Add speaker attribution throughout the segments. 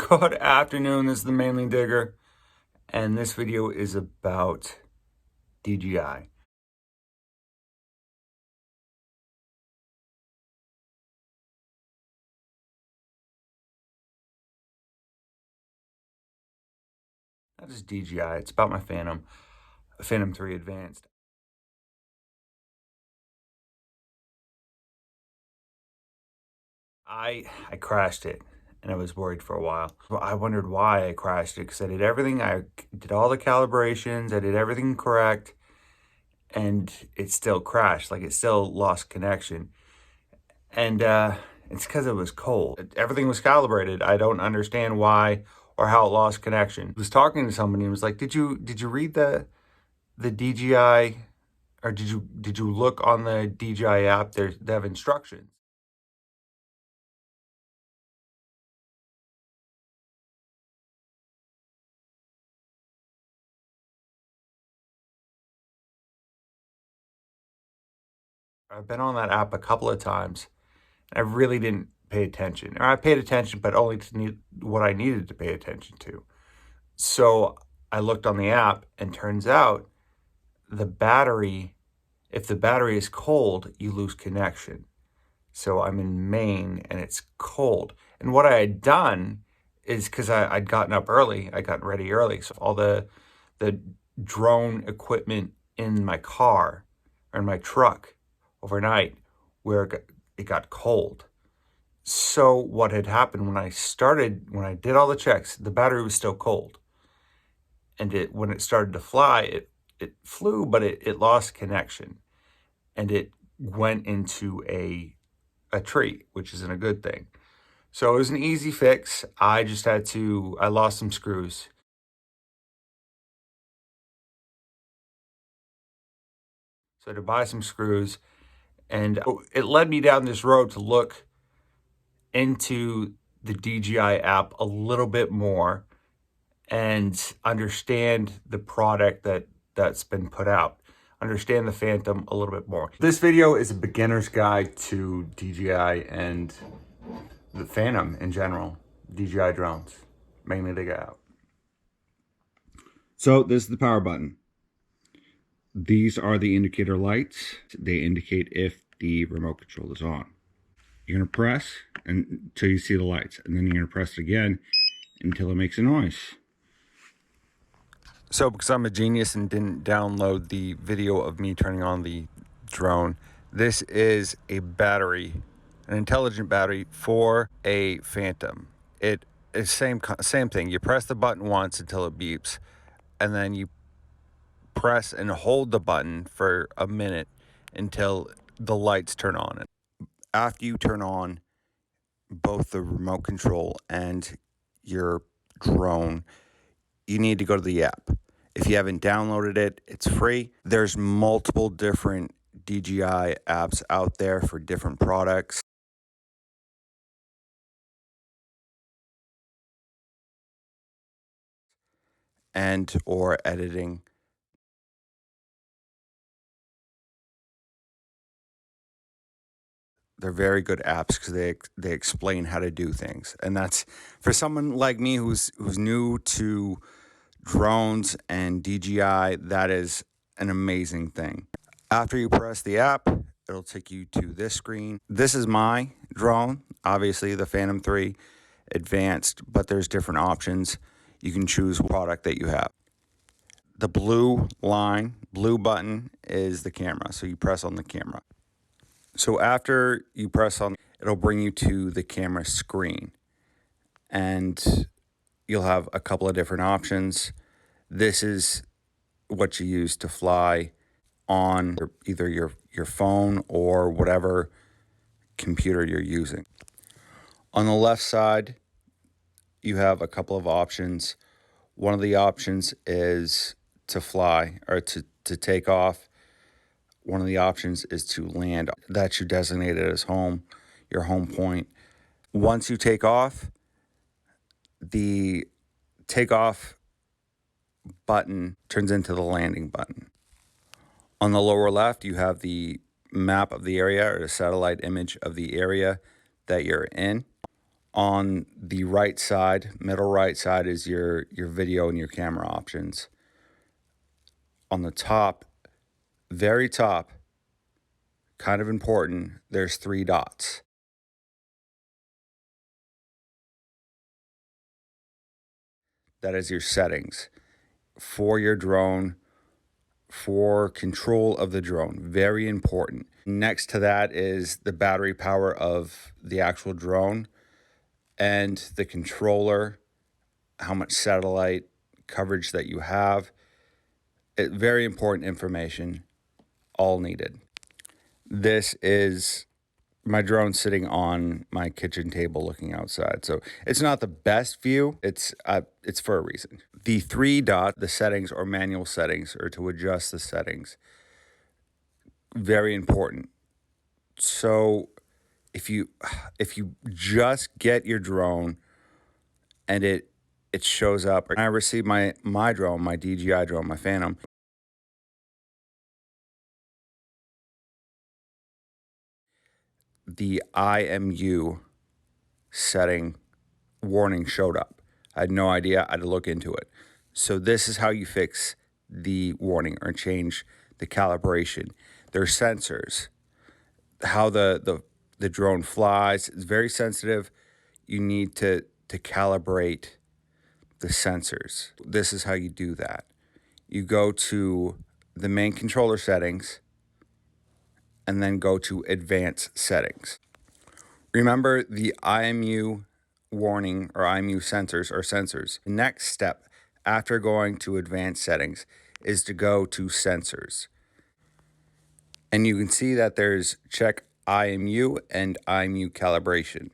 Speaker 1: Good afternoon, this is the Mainly Digger, and this video is about DJI. That is DJI, it's about my Phantom 3 Advanced. I crashed it, and I was worried for a while. Well, I wondered why I crashed it, because I did everything, I did all the calibrations, I did everything correct, and it still crashed, like it still lost connection. And it's because it was cold. Everything was calibrated. I don't understand why or how it lost connection. I was talking to somebody and was like, did you read the DJI, or did you look on the DJI app? They have instructions. I've been on that app a couple of times. I really didn't pay attention. Or I paid attention, but only to what I needed to pay attention to. So I looked on the app, and turns out the battery, if the battery is cold, you lose connection. So I'm in Maine and it's cold. And what I had done is, because I'd gotten up early, I got ready early. So all the drone equipment in my car or in my truck overnight, where it got cold. So what had happened when I did all the checks, the battery was still cold. And when it started to fly, it flew, but it lost connection. And it went into a tree, which isn't a good thing. So it was an easy fix. I lost some screws. So to buy some screws, and it led me down this road to look into the DJI app a little bit more and understand the product that's been put out. Understand the Phantom a little bit more. This video is a beginner's guide to DJI and the Phantom in general. DJI drones, mainly they go out. So this is the power button. These are the indicator lights. They indicate if the remote control is on. You're gonna press until you see the lights, and then you're gonna press it again until it makes a noise. So because I'm a genius and didn't download the video of me turning on the drone, this is a battery, an intelligent battery for a Phantom. It is same thing. You press the button once until it beeps, and then you press and hold the button for a minute until the lights turn on. After you turn on both the remote control and your drone, you need to go to the app. If you haven't downloaded it, it's free. There's multiple different DJI apps out there for different products. And or editing. They're very good apps because they explain how to do things. And that's, for someone like me who's new to drones and DJI, that is an amazing thing. After you press the app, it'll take you to this screen. This is my drone, obviously the Phantom 3 Advanced, but there's different options. You can choose what product that you have. The blue button is the camera, so you press on the camera. So after you press on, it'll bring you to the camera screen, and you'll have a couple of different options. This is what you use to fly on either your phone or whatever computer you're using. On the left side, you have a couple of options. One of the options is to fly or to take off. One of the options is to land. That you designate it as home, your home point. Once you take off, the takeoff button turns into the landing button. On the lower left, you have the map of the area or the satellite image of the area that you're in. On the right side, middle right side, is your video and your camera options. On the top, very top, kind of important, there's 3 dots. That is your settings for your drone, for control of the drone. Very important. Next to that is the battery power of the actual drone and the controller, how much satellite coverage that you have. Very important information, all needed. This is my drone sitting on my kitchen table looking outside. So it's not the best view. It's for a reason. The 3 dot, the settings or manual settings, or to adjust the settings, very important. So if you just get your drone and it shows up, and I received my drone, my DJI drone, my Phantom, the IMU setting warning showed up. I had no idea. I had to look into it. So this is how you fix the warning or change the calibration. There's sensors. How the drone flies is very sensitive. You need to calibrate the sensors. This is how you do that. You go to the main controller settings and then go to advanced settings. Remember, the IMU warning or IMU sensors are sensors. The next step after going to advanced settings is to go to sensors. And you can see that there's check IMU and IMU calibration.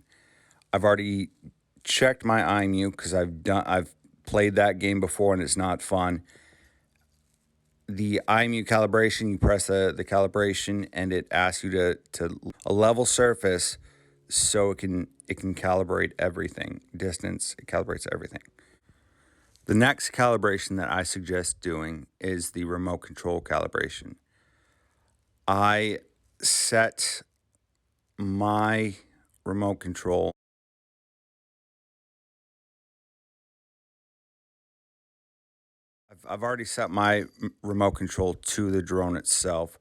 Speaker 1: I've already checked my IMU because I've played that game before and it's not fun. The IMU calibration, you press the calibration and it asks you to a level surface so it can calibrate everything. Distance, it calibrates everything. The next calibration that I suggest doing is the remote control calibration. I set my remote control. I've already set my remote control to the drone itself,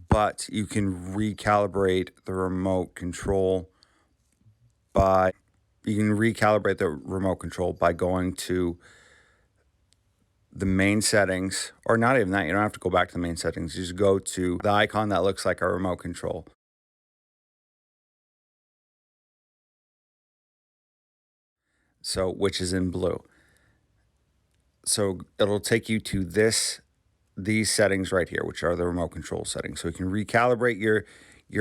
Speaker 1: but you can recalibrate the remote control by going to the main settings, or not even that. You don't have to go back to the main settings. You just go to the icon that looks like a remote control. So, which is in blue. So it'll take you to these settings right here, which are the remote control settings. So you can recalibrate your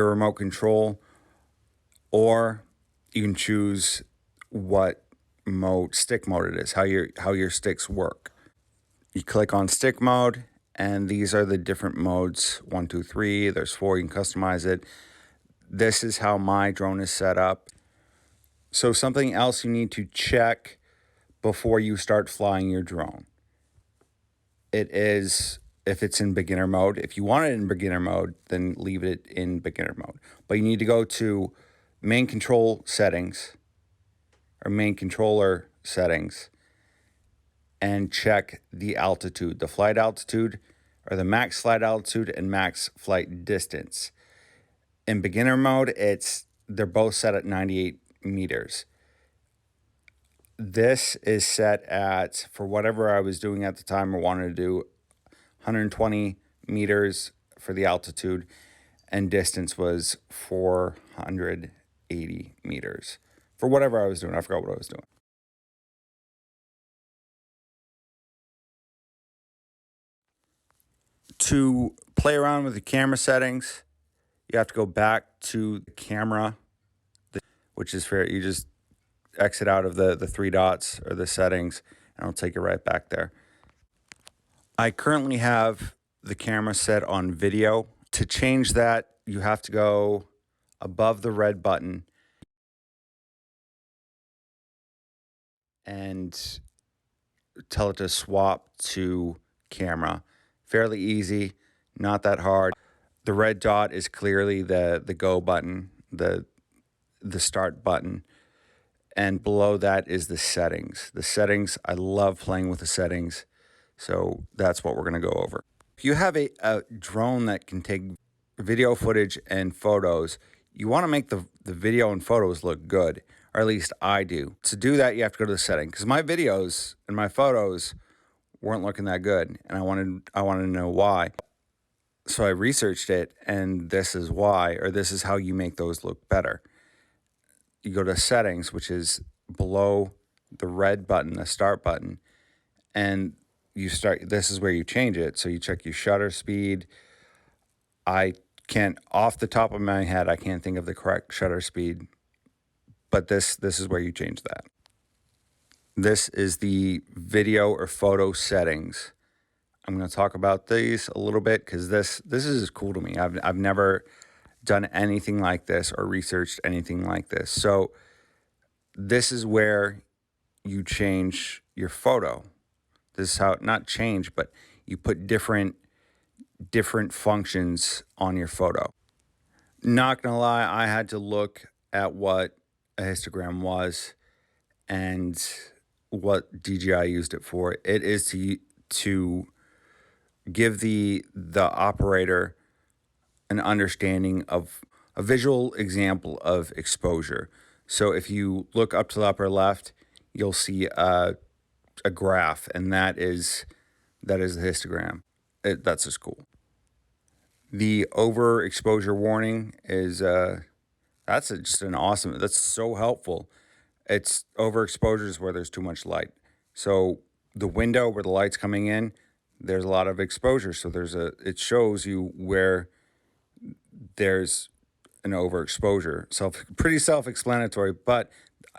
Speaker 1: remote control, or you can choose what stick mode it is, how your sticks work. You click on stick mode, and these are the different modes. 1, 2, 3. There's 4. You can customize it. This is how my drone is set up. So something else you need to check before you start flying your drone. It is if it's in beginner mode. If you want it in beginner mode, then leave it in beginner mode. But you need to go to main control settings or main controller settings and check the altitude, the flight altitude, or the max flight altitude and max flight distance. In beginner mode, they're both set at 98 meters. This is set at, for whatever I was doing at the time or wanted to do, 120 meters for the altitude, and distance was 480 meters. For whatever I was doing, I forgot what I was doing. To play around with the camera settings, you have to go back to the camera, which is fair. You just exit out of the 3 dots or the settings, and it'll take you right back there. I currently have the camera set on video. To change that, you have to go above the red button and tell it to swap to camera. Fairly easy, not that hard. The red dot is clearly the go button, the start button. And below that is the settings. The settings, I love playing with the settings. So that's what we're going to go over. If you have a drone that can take video footage and photos, you want to make the video and photos look good, or at least I do. To do that, you have to go to the setting, because my videos and my photos weren't looking that good, and I wanted to know why. So I researched it, and this is why, or this is how you make those look better. You go to settings, which is below the red button, the start button, and you start. This is where you change it. So you check your shutter speed. I can't, off the top of my head, I can't think of the correct shutter speed, but this is where you change that. This is the video or photo settings. I'm going to talk about these a little bit because this is cool to me. I've never done anything like this or researched anything like this. So this is where you change your photo. This is how, not change, but you put different functions on your photo. Not gonna lie, I had to look at what a histogram was and what DJI used it for. It is to give the operator an understanding of a visual example of exposure. So if you look up to the upper left, you'll see a graph, and that is the histogram. That's just cool. The overexposure warning is just an awesome. That's so helpful. It's overexposure is where there's too much light. So the window where the light's coming in, there's a lot of exposure. So it shows you where there's an overexposure. Pretty self-explanatory, but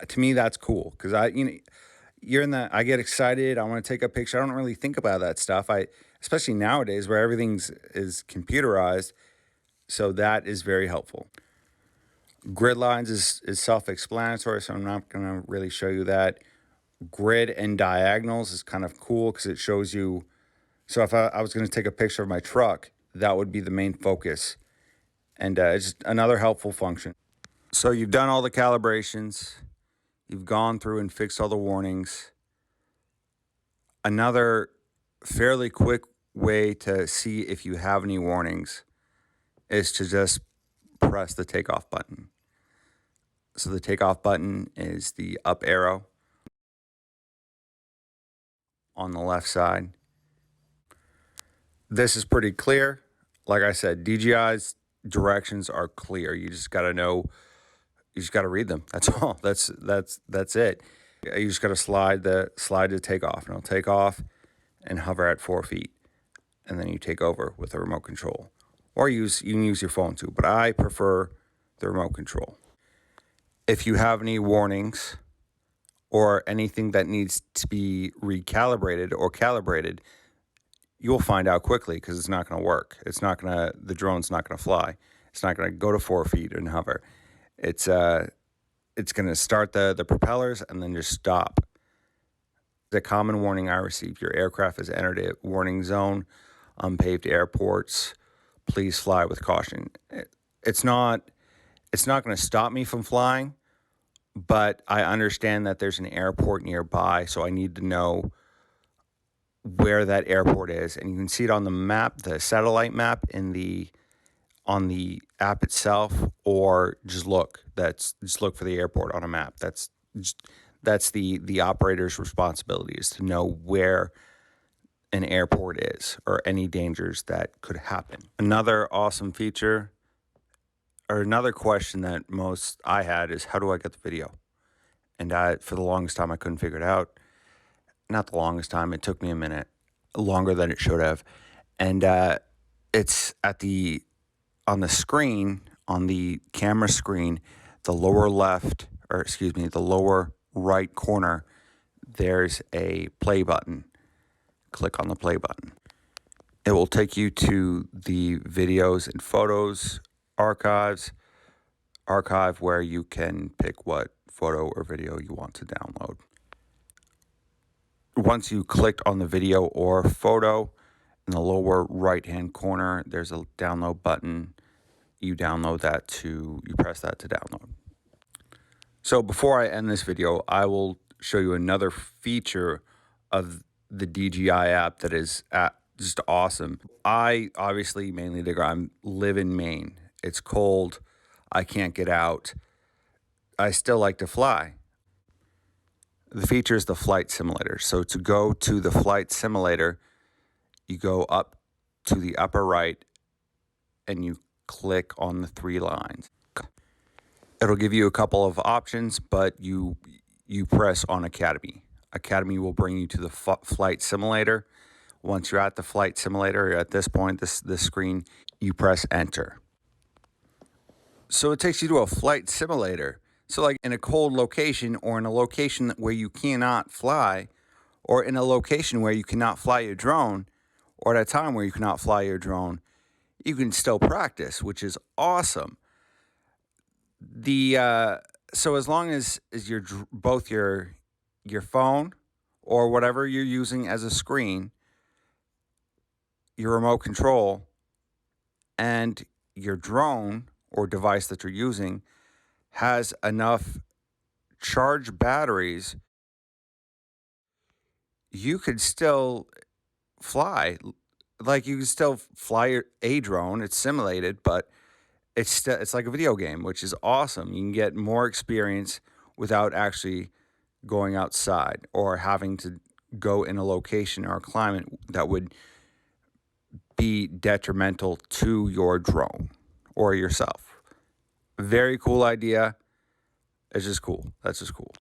Speaker 1: to me that's cool, because I get excited. I want to take a picture. I don't really think about that stuff. Especially nowadays where everything's is computerized. So that is very helpful. Grid lines is self-explanatory, so I'm not going to really show you that. Grid and diagonals is kind of cool because it shows you. So if I was going to take a picture of my truck, that would be the main focus. And it's just another helpful function. So you've done all the calibrations. You've gone through and fixed all the warnings. Another fairly quick way to see if you have any warnings is to just press the takeoff button. So the takeoff button is the up arrow on the left side. This is pretty clear. Like I said, DJI's directions are clear. You just got to know, you just got to read them. That's all. That's it. You just got to slide to takeoff, and it'll take off and hover at 4 feet. And then you take over with a remote control. Or you can use your phone too, but I prefer the remote control. If you have any warnings or anything that needs to be recalibrated or calibrated, you'll find out quickly, because it's not going to work. The drone's not going to fly. It's not going to go to 4 feet and hover. It's going to start the propellers and then just stop. The common warning I received: your aircraft has entered a warning zone, unpaved airports, please fly with caution. It's not going to stop me from flying, but I understand that there's an airport nearby, so I need to know where that airport is. And you can see it on the map, the satellite map on the app itself, or just look for the airport on a map. That's the operator's responsibility, is to know where an airport is or any dangers that could happen. Another awesome feature, or another question that I had, is how do I get the video? And for the longest time, I couldn't figure it out. Not the longest time, it took me a minute, longer than it should have. And it's on the screen, on the camera screen, the lower right corner, there's a play button. Click on the play button. It will take you to the videos and photos archive where you can pick what photo or video you want to download. Once you clicked on the video or photo, in the lower right-hand corner, there's a download button. You press that to download. So before I end this video, I will show you another feature of the DJI app that is just awesome. I obviously mainly live in Maine. It's cold. I can't get out. I still like to fly. The feature is the flight simulator. So to go to the flight simulator, you go up to the upper right and you click on the 3 lines. It'll give you a couple of options, but you press on Academy. Academy will bring you to the flight simulator. Once you're at the flight simulator, at this point, this screen, you press enter. So it takes you to a flight simulator. So like in a cold location, or in a location where you cannot fly, or in a location where you cannot fly your drone, or at a time where you cannot fly your drone, you can still practice, which is awesome. So as long as both your phone or whatever you're using as a screen, your remote control, and your drone or device that you're using has enough charged batteries, you could still fly. Like you can still fly a drone. It's simulated, but it's like a video game, which is awesome. You can get more experience without actually going outside or having to go in a location or a climate that would be detrimental to your drone or yourself. Very cool idea. It's just cool. That's just cool.